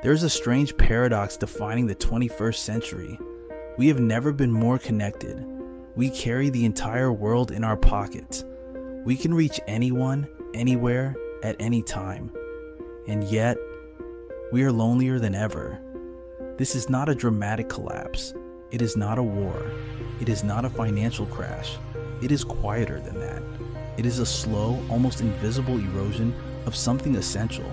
There's a strange paradox defining the 21st century. We have never been more connected. We carry the entire world in our pockets. We can reach anyone, anywhere, at any time. And yet, we are lonelier than ever. This is not a dramatic collapse. It is not a war. It is not a financial crash. It is quieter than that. It is a slow, almost invisible erosion of something essential.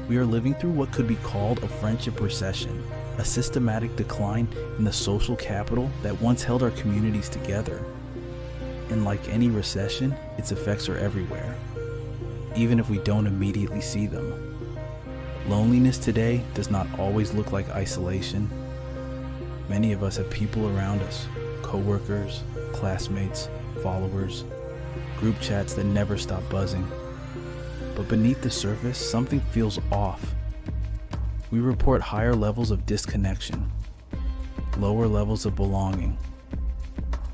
We are living through what could be called a friendship recession, a systematic decline in the social capital that once held our communities together. And like any recession, its effects are everywhere, even if we don't immediately see them. Loneliness today does not always look like isolation. Many of us have people around us, coworkers, classmates, followers, group chats that never stop buzzing. But beneath the surface, something feels off. We report higher levels of disconnection, lower levels of belonging,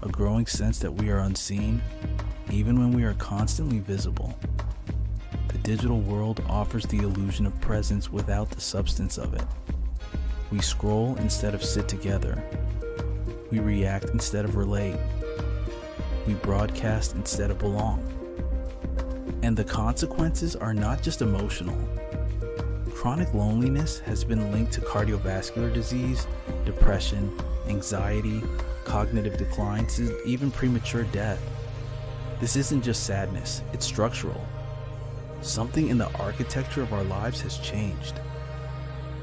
a growing sense that we are unseen, even when we are constantly visible. The digital world offers the illusion of presence without the substance of it. We scroll instead of sit together. We react instead of relate. We broadcast instead of belong. And the consequences are not just emotional. Chronic loneliness has been linked to cardiovascular disease, depression, anxiety, cognitive decline, even premature death. This isn't just sadness, it's structural. Something in the architecture of our lives has changed.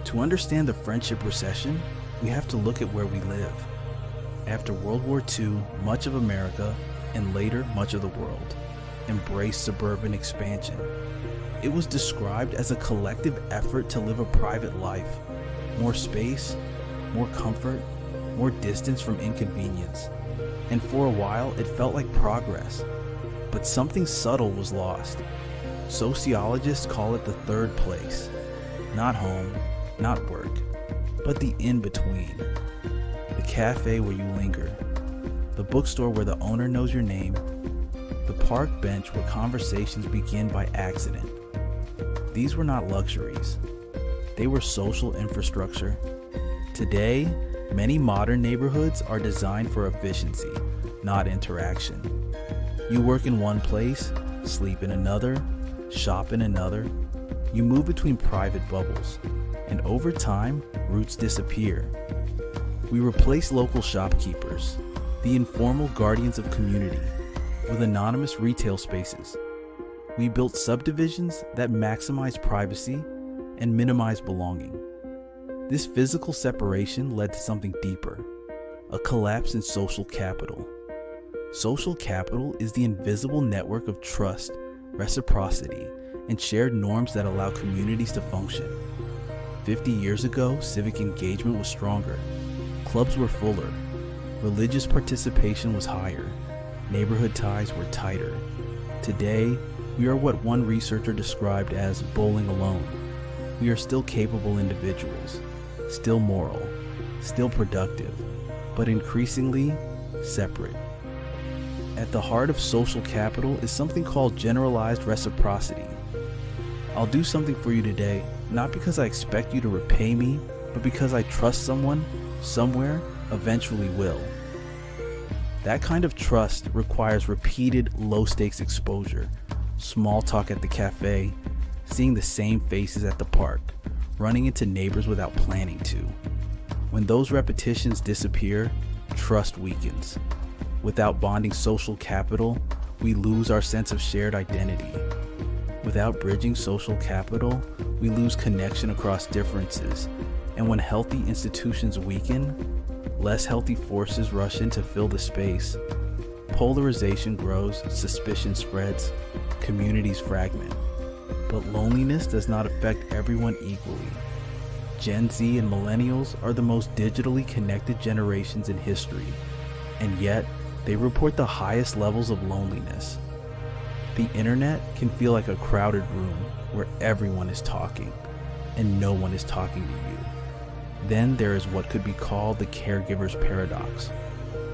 To understand the friendship recession, we have to look at where we live. After World War II, much of America, and later much of the world, embraced suburban expansion. It was described as a collective effort to live a private life, more space, more comfort, more distance from inconvenience. And for a while, it felt like progress. But something subtle was lost. Sociologists call it the third place. Not home, not work, but the in-between. The cafe where you linger, the bookstore where the owner knows your name, the park bench where conversations begin by accident. These were not luxuries. They were social infrastructure. Today, many modern neighborhoods are designed for efficiency, not interaction. You work in one place, sleep in another, shop in another. You move between private bubbles, and over time, roots disappear. We replace local shopkeepers, the informal guardians of community, with anonymous retail spaces. We built subdivisions that maximize privacy and minimize belonging. This physical separation led to something deeper, a collapse in social capital. Social capital is the invisible network of trust, reciprocity, and shared norms that allow communities to function. 50 years ago, civic engagement was stronger. Clubs were fuller. Religious participation was higher. Neighborhood ties were tighter. Today, we are what one researcher described as bowling alone. We are still capable individuals, still moral, still productive, but increasingly separate. At the heart of social capital is something called generalized reciprocity. I'll do something for you today, not because I expect you to repay me, but because I trust someone, somewhere, eventually will. That kind of trust requires repeated low-stakes exposure, small talk at the cafe, seeing the same faces at the park, running into neighbors without planning to. When those repetitions disappear, trust weakens. Without bonding social capital, we lose our sense of shared identity. Without bridging social capital, we lose connection across differences. And when healthy institutions weaken, less healthy forces rush in to fill the space. Polarization grows, suspicion spreads, communities fragment. But loneliness does not affect everyone equally. Gen Z and Millennials are the most digitally connected generations in history, and yet they report the highest levels of loneliness. The internet can feel like a crowded room where everyone is talking, and no one is talking to you. Then there is what could be called the caregiver's paradox.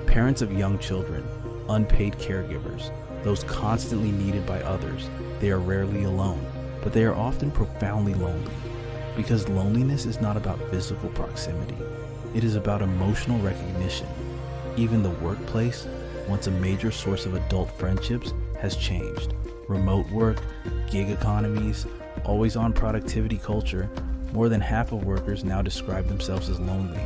Parents of young children, unpaid caregivers, those constantly needed by others, they are rarely alone, but they are often profoundly lonely. Because loneliness is not about physical proximity. It is about emotional recognition. Even the workplace, once a major source of adult friendships, has changed. Remote work, gig economies, always-on productivity culture, more than half of workers now describe themselves as lonely.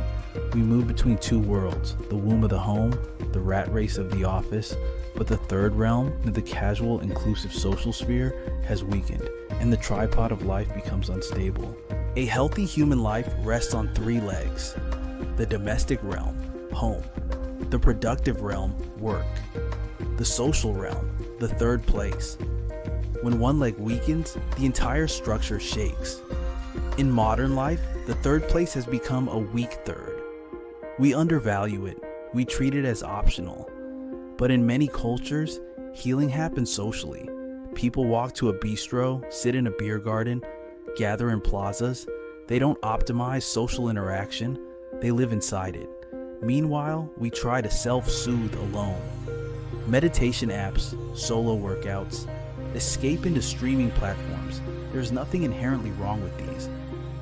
We move between two worlds, the womb of the home, the rat race of the office, but the third realm, the casual, inclusive social sphere, has weakened, and the tripod of life becomes unstable. A healthy human life rests on three legs: the domestic realm, home; the productive realm, work; the social realm, the third place. When one leg weakens, the entire structure shakes. In modern life, the third place has become a weak third. We undervalue it. We treat it as optional. But in many cultures, healing happens socially. People walk to a bistro, sit in a beer garden, gather in plazas. They don't optimize social interaction. They live inside it. Meanwhile, we try to self-soothe alone. Meditation apps, solo workouts, escape into streaming platforms. There's nothing inherently wrong with these,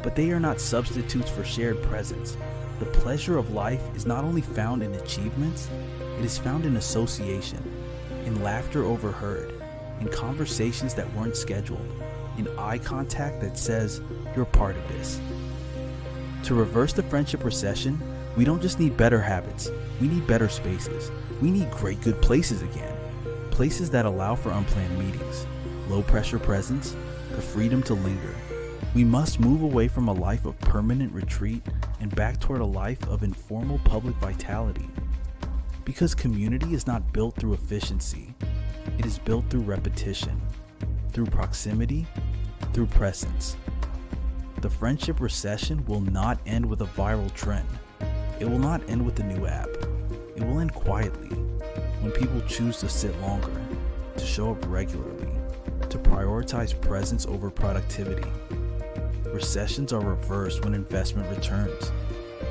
but they are not substitutes for shared presence. The pleasure of life is not only found in achievements, it is found in association, in laughter overheard, in conversations that weren't scheduled, in eye contact that says, "You're part of this." To reverse the friendship recession, we don't just need better habits, we need better spaces. We need great good places again. Places that allow for unplanned meetings, low pressure presence, the freedom to linger. We must move away from a life of permanent retreat and back toward a life of informal public vitality. Because community is not built through efficiency, it is built through repetition, through proximity, through presence. The friendship recession will not end with a viral trend. It will not end with a new app. It will end quietly, when people choose to sit longer, to show up regularly, to prioritize presence over productivity. Recessions are reversed when investment returns.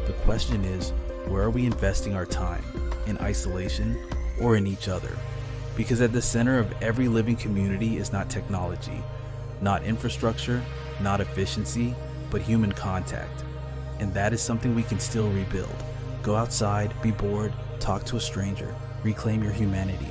The question is, where are we investing our time? In isolation or in each other? Because at the center of every living community is not technology, not infrastructure, not efficiency, but human contact. And that is something we can still rebuild. Go outside, be bored, talk to a stranger, reclaim your humanity.